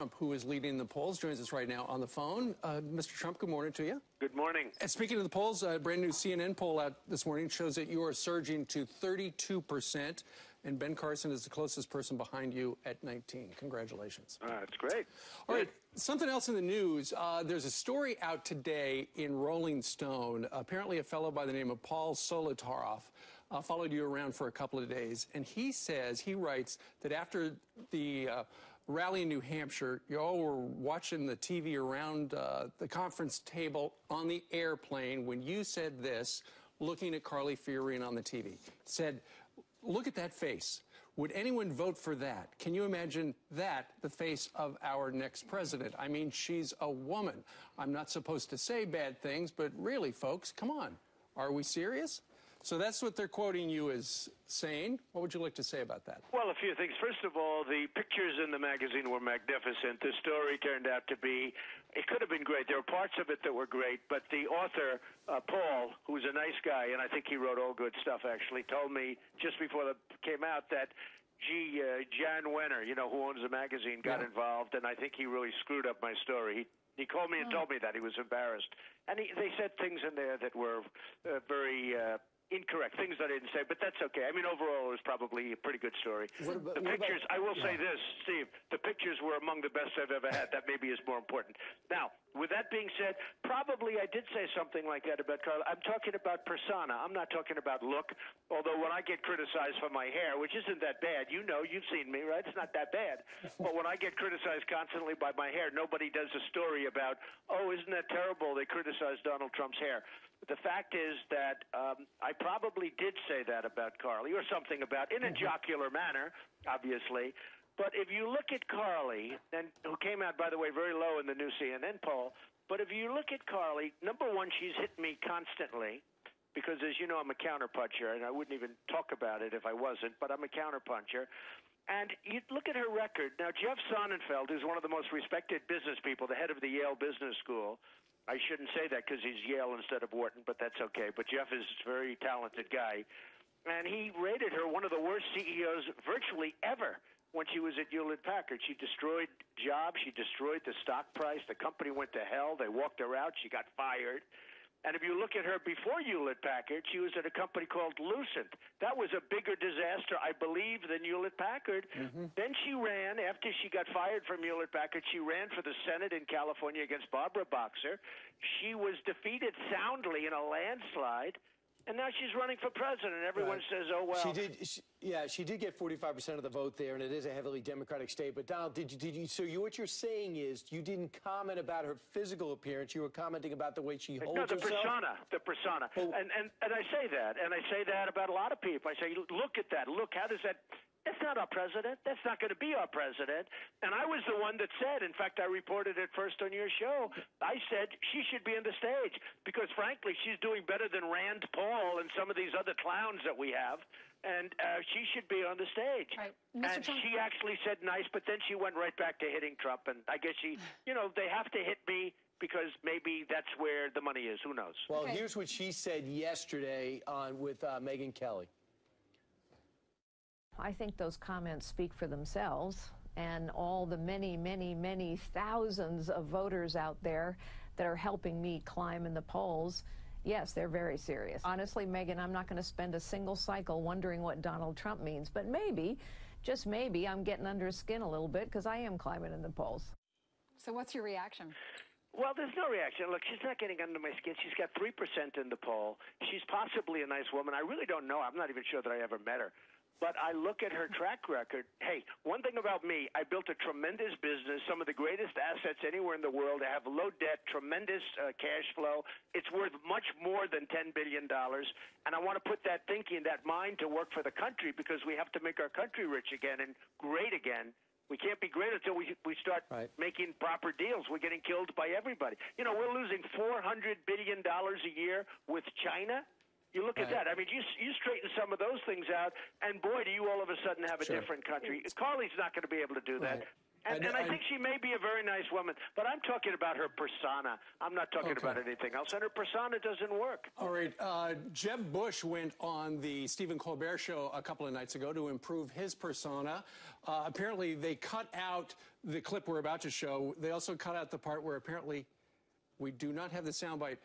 Trump, who is leading the polls, joins us right now on the phone. Mr. Trump, good morning to you. Good morning. And speaking of the polls, a brand new CNN poll out this morning shows that you are surging to 32%, and Ben Carson is the closest person behind you at 19. Congratulations. That's great. All right, something else in the news. There's a story out today in Rolling Stone. Apparently a fellow by the name of Paul Solotaroff followed you around for a couple of days, and he writes that after the rally in New Hampshire, you all were watching the TV around the conference table on the airplane when you said this, looking at Carly Fiorina on the TV. Said, look at that face. Would anyone vote for that? Can you imagine that, the face of our next president? I mean, she's a woman. I'm not supposed to say bad things, but really, folks, come on. Are we serious? So that's what they're quoting you as saying. What would you like to say about that? Well, a few things. First of all, the pictures in the magazine were magnificent. The story turned out to be, it could have been great. There were parts of it that were great, but the author, Paul, who's a nice guy, and I think he wrote all good stuff, actually, told me just before it came out that, Jan Wenner, you know, who owns the magazine, got involved, and I think he really screwed up my story. He called me and told me that. He was embarrassed. And they said things in there that were very incorrect, things that I didn't say, but that's okay. I mean, overall, it was probably a pretty good story. The pictures, I will say this, Steve, the pictures were among the best I've ever had. That maybe is more important. Now, with that being said, probably I did say something like that about Carla. I'm talking about persona. I'm not talking about look, although when I get criticized for my hair, which isn't that bad, you know, you've seen me, right? It's not that bad. But when I get criticized constantly by my hair, nobody does a story about, oh, isn't that terrible? They criticized Donald Trump's hair. The fact is that I probably did say that about Carly, or something about, in a jocular manner, obviously. But if you look at Carly, and who came out, by the way, very low in the new CNN poll, but if you look at Carly, number one, she's hit me constantly, because as you know, I'm a counterpuncher, and I wouldn't even talk about it if I wasn't, but I'm a counterpuncher. And you look at her record. Now, Jeff Sonnenfeld, who's one of the most respected business people, the head of the Yale Business School, I shouldn't say that because he's Yale instead of Wharton, but that's okay. But Jeff is a very talented guy. And he rated her one of the worst CEOs virtually ever when she was at Hewlett-Packard. She destroyed jobs. She destroyed the stock price. The company went to hell. They walked her out. She got fired. And if you look at her before Hewlett-Packard, she was at a company called Lucent. That was a bigger disaster, I believe, than Hewlett-Packard. Then she ran, after she got fired from Hewlett-Packard, she ran for the Senate in California against Barbara Boxer. She was defeated soundly in a landslide. And now she's running for president. Everyone says, oh, well. She did get 45% of the vote there, and it is a heavily Democratic state. But, Donald, what you're saying is you didn't comment about her physical appearance. You were commenting about the way she holds herself. No, the persona. Oh. And I say that. And I say that about a lot of people. I say, look at that. Look, how does that... That's not our president. That's not going to be our president. And I was the one that said, in fact, I reported it first on your show, I said she should be on the stage because, frankly, she's doing better than Rand Paul and some of these other clowns that we have. And she should be on the stage. Right. And she actually said nice, but then she went right back to hitting Trump. And I guess she, you know, they have to hit me because maybe that's where the money is. Who knows? Well, here's what she said yesterday with Megyn Kelly. I think those comments speak for themselves, and all the many, many, many thousands of voters out there that are helping me climb in the polls, yes, they're very serious. Honestly, Megyn, I'm not going to spend a single cycle wondering what Donald Trump means, but maybe, just maybe, I'm getting under his skin a little bit because I am climbing in the polls. So what's your reaction? Well, there's no reaction. Look, she's not getting under my skin. She's got 3% in the poll. She's possibly a nice woman. I really don't know. I'm not even sure that I ever met her. But I look at her track record. Hey, one thing about me, I built a tremendous business, some of the greatest assets anywhere in the world. I have low debt, tremendous cash flow. It's worth much more than $10 billion. And I want to put that thinking, that mind to work for the country because we have to make our country rich again and great again. We can't be great until we start making proper deals. We're getting killed by everybody. You know, we're losing $400 billion a year with China. You look at that. I mean, you straighten some of those things out, and boy, do you all of a sudden have a different country. Carly's not going to be able to do that. And I think she may be a very nice woman, but I'm talking about her persona. I'm not talking about anything else, and her persona doesn't work. All right. Jeb Bush went on the Stephen Colbert Show a couple of nights ago to improve his persona. Apparently, they cut out the clip we're about to show. They also cut out the part where apparently we do not have the soundbite.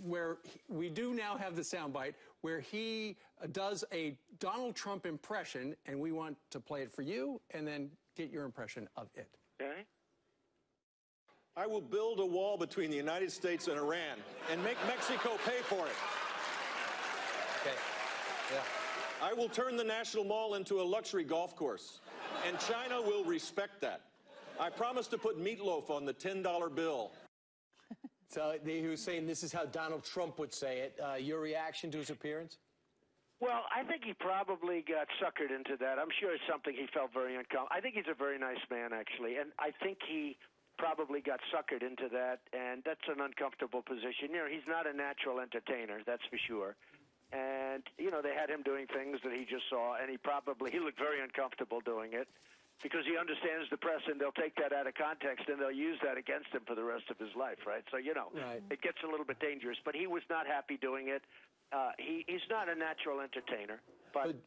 Where we do now have the soundbite where he does a Donald Trump impression, and we want to play it for you and then get your impression of it. Okay. I will build a wall between the United States and Iran and make Mexico pay for it. Okay. Yeah. I will turn the National Mall into a luxury golf course, and China will respect that. I promise to put meatloaf on the $10 bill. So he was saying this is how Donald Trump would say it. Your reaction to his appearance? Well, I think he probably got suckered into that. I'm sure it's something he felt very uncomfortable. I think he's a very nice man, actually, and I think he probably got suckered into that, and that's an uncomfortable position. You know, he's not a natural entertainer, that's for sure. And, you know, they had him doing things that he just saw, and he looked very uncomfortable doing it because he understands the press, and they'll take that out of context, and they'll use that against him for the rest of his life, right? So, you know, It gets a little bit dangerous. But he was not happy doing it. He's not a natural entertainer. But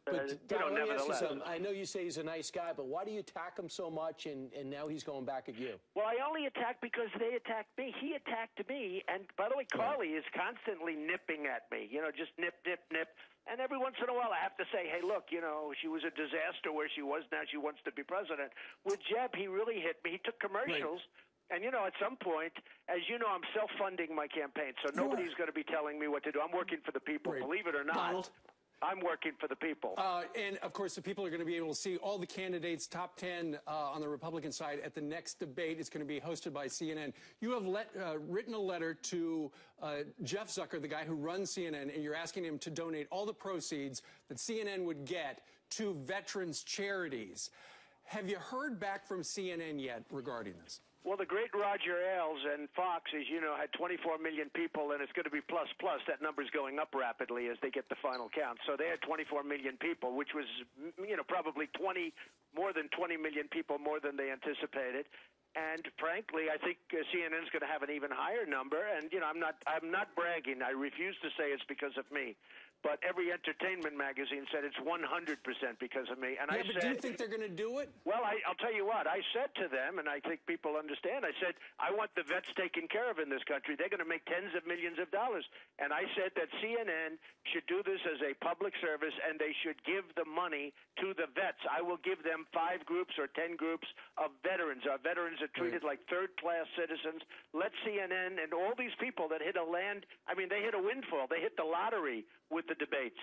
Don, nevertheless. I know you say he's a nice guy, but why do you attack him so much, and now he's going back at you? Well, I only attack because they attacked me. He attacked me, and by the way, Carly is constantly nipping at me, you know, just nip, nip, nip. And every once in a while I have to say, hey, look, you know, she was a disaster where she was, now she wants to be president. With Jeb, he really hit me. He took commercials. Right. And, you know, at some point, as you know, I'm self-funding my campaign, so nobody's going to be telling me what to do. I'm working for the people, believe it or not. Donald. I'm working for the people. And, of course, the people are going to be able to see all the candidates, top 10 on the Republican side at the next debate. It's going to be hosted by CNN. You have written a letter to Jeff Zucker, the guy who runs CNN, and you're asking him to donate all the proceeds that CNN would get to veterans charities. Have you heard back from CNN yet regarding this? Well, the great Roger Ailes and Fox, as you know, had 24 million people, and it's going to be plus. That number's going up rapidly as they get the final count. So they had 24 million people, which was, you know, probably more than 20 million people more than they anticipated. And frankly, I think CNN's going to have an even higher number. And you know, I'm not bragging. I refuse to say it's because of me. But every entertainment magazine said it's 100% because of me. And I said, do you think they're going to do it? Well, I'll tell you what. I said to them, and I think people understand, I said, I want the vets taken care of in this country. They're going to make tens of millions of dollars. And I said that CNN should do this as a public service, and they should give the money to the vets. I will give them 5 groups or 10 groups of veterans. Our veterans are treated like third-class citizens. Let CNN and all these people that hit they hit a windfall. They hit the lottery with the debates.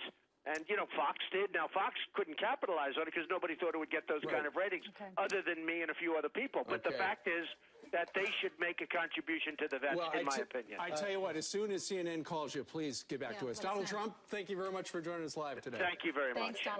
And, you know, Fox did. Now, Fox couldn't capitalize on it because nobody thought it would get those kind of ratings other than me and a few other people. But the fact is that they should make a contribution to the vets, in my opinion. I tell you what, as soon as CNN calls you, please get back to us. Donald Trump, thank you very much for joining us live today. Thank you very much. Thanks, Donald.